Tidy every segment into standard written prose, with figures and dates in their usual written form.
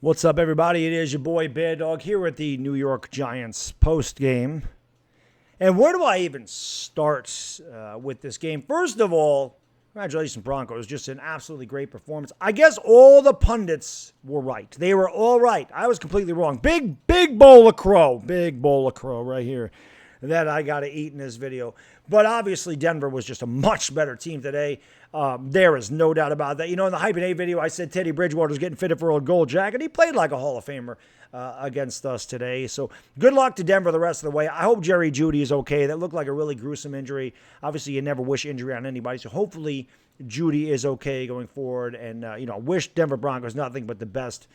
What's up, everybody? It is your boy Baddog here at the New York Giants post game. And where do I even start with this game? First of all, congratulations, Broncos. Just an absolutely great performance. I guess all the pundits were right. They were all right. I was completely wrong. Big bowl of crow. Big bowl of crow right here that I got to eat in this video. But obviously, Denver was just a much better team today. There is no doubt about that. You know, in the Hype and A video, I said Teddy Bridgewater's getting fitted for a gold jacket. He played like a Hall of Famer against us today. So good luck to Denver the rest of the way. I hope Jerry Jeudy is okay. That looked like a really gruesome injury. Obviously, you never wish injury on anybody. So hopefully Jeudy is okay going forward. And, wish Denver Broncos nothing but the best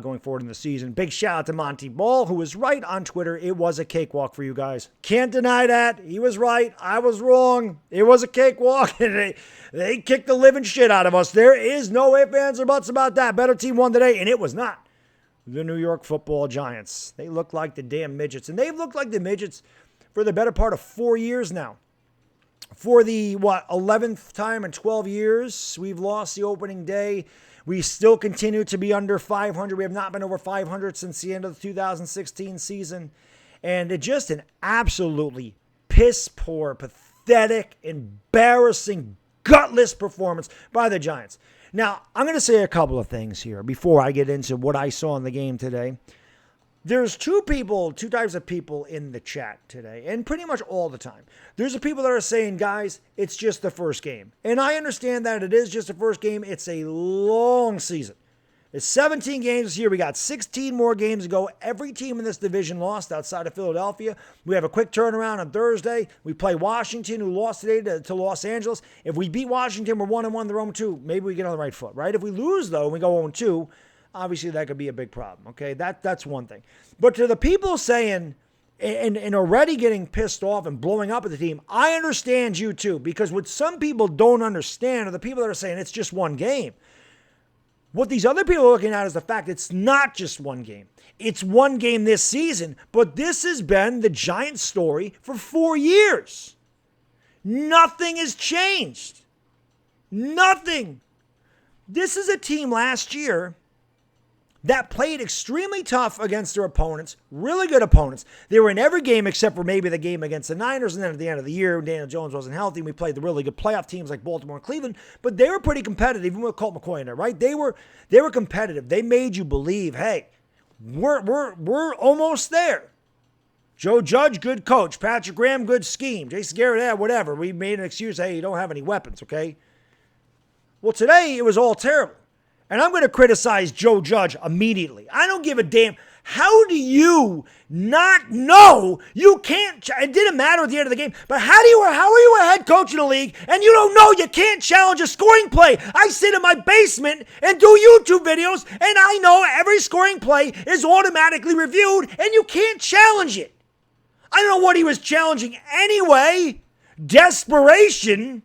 going forward in the season. Big shout out to Monty Ball, who was right on Twitter. It was a cakewalk for you guys. Can't deny that. He was right. I was wrong. It was a cakewalk. And they kicked the living shit out of us. There is no ifs, ands, or buts about that. Better team won today, and it was not the New York Football Giants. They look like the damn midgets, and they've looked like the midgets for the better part of 4 years now. For the, 11th time in 12 years, we've lost the opening day. We still continue to be under 500. We have not been over 500 since the end of the 2016 season. And it's just an absolutely piss-poor, pathetic, embarrassing, gutless performance by the Giants. Now, I'm going to say a couple of things here before I get into what I saw in the game today. There's two types of people in the chat today, and pretty much all the time. There's the people that are saying, guys, it's just the first game. And I understand that it is just the first game. It's a long season. It's 17 games this year. We got 16 more games to go. Every team in this division lost outside of Philadelphia. We have a quick turnaround on Thursday. We play Washington, who lost today to Los Angeles. If we beat Washington, we're 1-1, they're 0-2. Maybe we get on the right foot, right? If we lose, though, and we go 0-2, obviously, that could be a big problem, okay? That's one thing. But to the people saying and already getting pissed off and blowing up at the team, I understand you too, because what some people don't understand are the people that are saying it's just one game. What these other people are looking at is the fact it's not just one game. It's one game this season, but this has been the Giants story for 4 years. Nothing has changed. Nothing. This is a team last year that played extremely tough against their opponents, really good opponents. They were in every game except for maybe the game against the Niners, and then at the end of the year, Daniel Jones wasn't healthy, and we played the really good playoff teams like Baltimore and Cleveland, but they were pretty competitive, even with Colt McCoy in there, right? They were competitive. They made you believe, hey, we're almost there. Joe Judge, good coach. Patrick Graham, good scheme. Jason Garrett, whatever. We made an excuse, hey, you don't have any weapons, okay? Well, today, it was all terrible. And I'm going to criticize Joe Judge immediately. I don't give a damn. How do you not know you can't? It didn't matter at the end of the game. But how are you a head coach in the league and you don't know you can't challenge a scoring play? I sit in my basement and do YouTube videos, and I know every scoring play is automatically reviewed, and you can't challenge it. I don't know what he was challenging anyway. Desperation.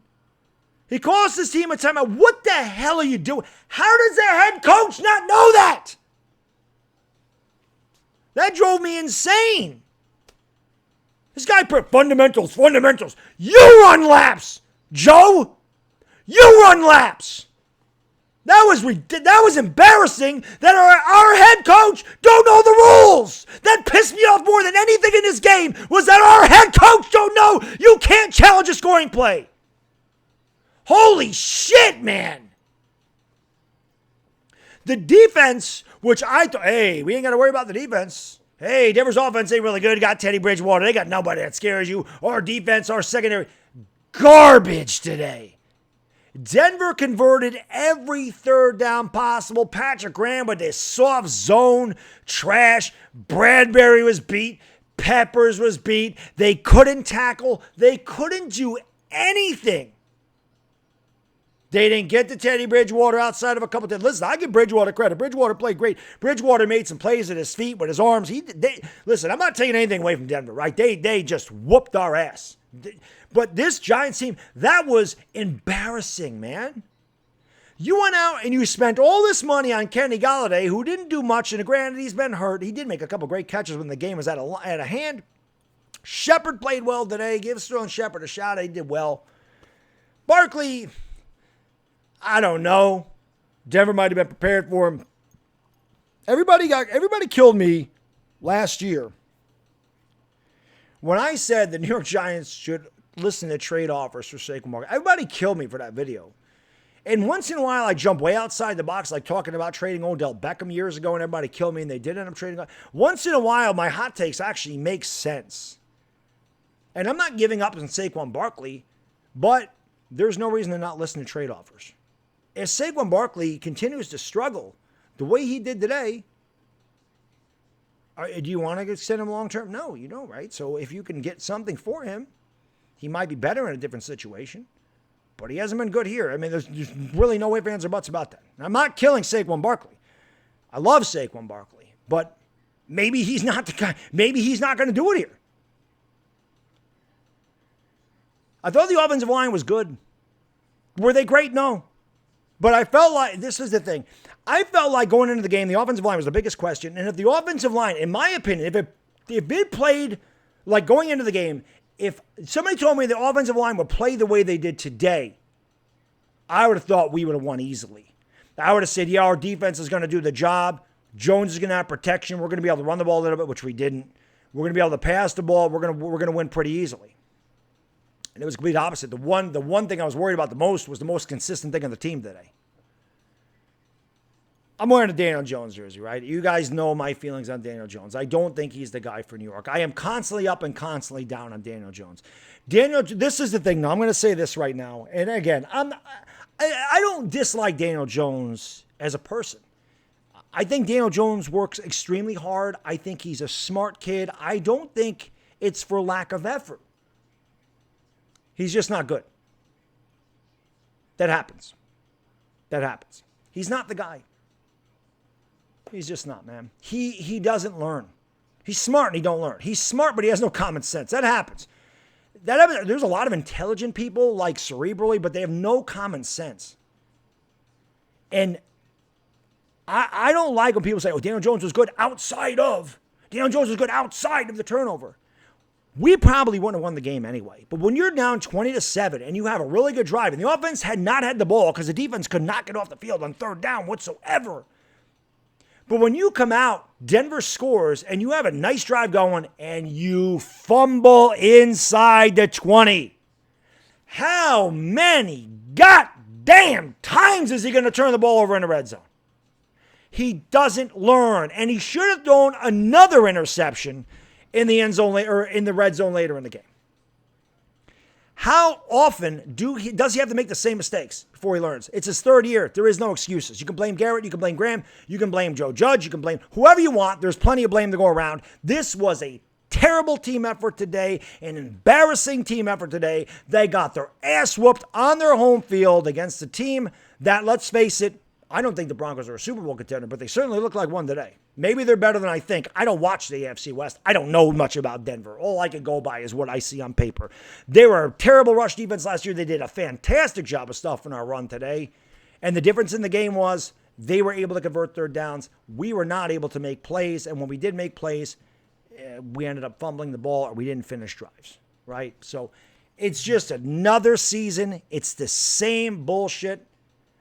He cost his team a timeout. What the hell are you doing? How does the head coach not know that? That drove me insane. This guy put fundamentals. You run laps, Joe. You run laps. That was embarrassing that our head coach don't know the rules. That pissed me off more than anything in this game was that our head coach don't know you can't challenge a scoring play. Holy shit, man. The defense, which I thought, hey, we ain't got to worry about the defense. Hey, Denver's offense ain't really good. Got Teddy Bridgewater. They got nobody that scares you. Our defense, our secondary, garbage today. Denver converted every third down possible. Patrick Graham with this soft zone trash. Bradbury was beat. Peppers was beat. They couldn't tackle. They couldn't do anything. They didn't get to Teddy Bridgewater outside of a couple of times. Listen, I give Bridgewater credit. Bridgewater played great. Bridgewater made some plays at his feet with his arms. Listen, I'm not taking anything away from Denver, right? They just whooped our ass. But this Giants team, that was embarrassing, man. You went out and you spent all this money on Kenny Golladay, who didn't do much, and granted, he's been hurt. He did make a couple great catches when the game was at a hand. Shepard played well today. Give Sterling Shepard a shot. He did well. Barkley, I don't know. Denver might have been prepared for him. Everybody killed me last year when I said the New York Giants should listen to trade offers for Saquon Barkley. Everybody killed me for that video. And once in a while, I jump way outside the box, like talking about trading Odell Beckham years ago, and everybody killed me, and they did end up trading. Once in a while, my hot takes actually make sense. And I'm not giving up on Saquon Barkley, but there's no reason to not listen to trade offers. If Saquon Barkley continues to struggle the way he did today, do you want to extend him long term? No, you don't, right? So if you can get something for him, he might be better in a different situation. But he hasn't been good here. I mean, there's really no ifs, ands, or buts about that. And I'm not killing Saquon Barkley. I love Saquon Barkley. But maybe he's not the guy. Maybe he's not going to do it here. I thought the offensive line was good. Were they great? No. But I felt like, this is the thing. I felt like going into the game, the offensive line was the biggest question. And if the offensive line, in my opinion, if it played like going into the game, if somebody told me the offensive line would play the way they did today, I would have thought we would have won easily. I would have said, yeah, our defense is going to do the job. Jones is going to have protection. We're going to be able to run the ball a little bit, which we didn't. We're going to be able to pass the ball. We're going to win pretty easily. And it was the complete opposite. The one thing I was worried about the most was the most consistent thing on the team today. I'm wearing a Daniel Jones jersey, right? You guys know my feelings on Daniel Jones. I don't think he's the guy for New York. I am constantly up and constantly down on Daniel Jones. This is the thing. Now, I'm going to say this right now. And again, I don't dislike Daniel Jones as a person. I think Daniel Jones works extremely hard. I think he's a smart kid. I don't think it's for lack of effort. He's just not good. That happens. He's not the guy. He's just not, man. He doesn't learn. He's smart and he don't learn. He's smart, but he has no common sense. That happens. There's a lot of intelligent people, like cerebrally, but they have no common sense. And I don't like when people say, oh, Daniel Jones was good outside of the turnover. We probably wouldn't have won the game anyway. But when you're down 20-7 and you have a really good drive, and the offense had not had the ball because the defense could not get off the field on third down whatsoever. But when you come out, Denver scores, and you have a nice drive going, and you fumble inside the 20. How many goddamn times is he going to turn the ball over in the red zone? He doesn't learn, and he should have thrown another interception in the end zone or in the red zone later in the game. How often does he have to make the same mistakes before he learns? It's his third year. There is no excuses. You can blame Garrett. You can blame Graham. You can blame Joe Judge. You can blame whoever you want. There's plenty of blame to go around. This was a terrible team effort today, an embarrassing team effort today. They got their ass whooped on their home field against a team that, let's face it, I don't think the Broncos are a Super Bowl contender, but they certainly look like one today. Maybe they're better than I think. I don't watch the AFC West. I don't know much about Denver. All I can go by is what I see on paper. They were a terrible rush defense last year. They did a fantastic job of stuffing our run today. And the difference in the game was they were able to convert third downs. We were not able to make plays. And when we did make plays, we ended up fumbling the ball or we didn't finish drives, right? So it's just another season. It's the same bullshit.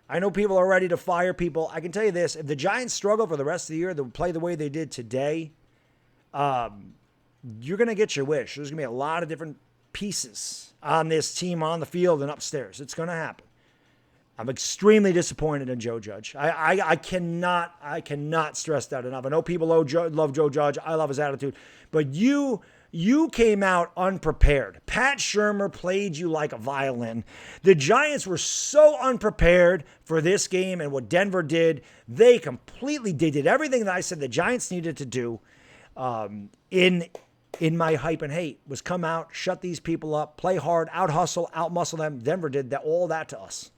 I know people are ready to fire people. I can tell you this. If the Giants struggle for the rest of the year, they'll play the way they did today, you're going to get your wish. There's going to be a lot of different pieces on this team on the field and upstairs. It's going to happen. I'm extremely disappointed in Joe Judge. I cannot stress that enough. I know people love Joe Judge. I love his attitude. But you came out unprepared. Pat Shurmur played you like a violin. The Giants were so unprepared for this game and what Denver did. They did everything that I said the Giants needed to do in my hype and hate was come out, shut these people up, play hard, out-hustle, out-muscle them. Denver did all that to us.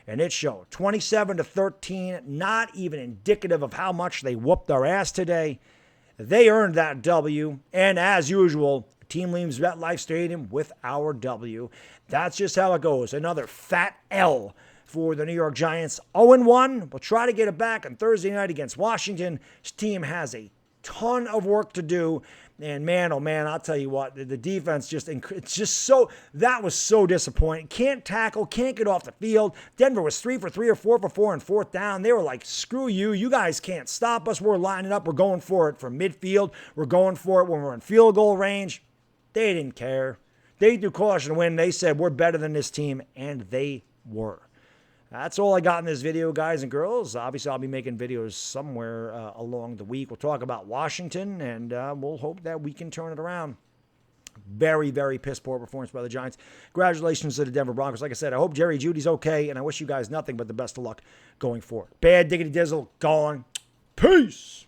And it showed. 27-13, not even indicative of how much they whooped our ass today. They earned that W, and as usual, the team leaves MetLife Stadium with our W. That's just how it goes. Another fat L for the New York Giants. 0-1. We'll try to get it back on Thursday night against Washington. This team has a ton of work to do. And man, oh man, I'll tell you what, the defense it's just so, that was so disappointing. Can't tackle, can't get off the field. Denver was 3 for 3 or 4 for 4 on fourth down. They were like, screw you. You guys can't stop us. We're lining up. We're going for it from midfield. We're going for it when we're in field goal range. They didn't care. They threw caution to win. They said, we're better than this team, and they were. That's all I got in this video, guys and girls. Obviously, I'll be making videos somewhere along the week. We'll talk about Washington, and we'll hope that we can turn it around. Very, very piss-poor performance by the Giants. Congratulations to the Denver Broncos. Like I said, I hope Jerry Jeudy's okay, and I wish you guys nothing but the best of luck going forward. Bad Diggity Dizzle, gone. Peace.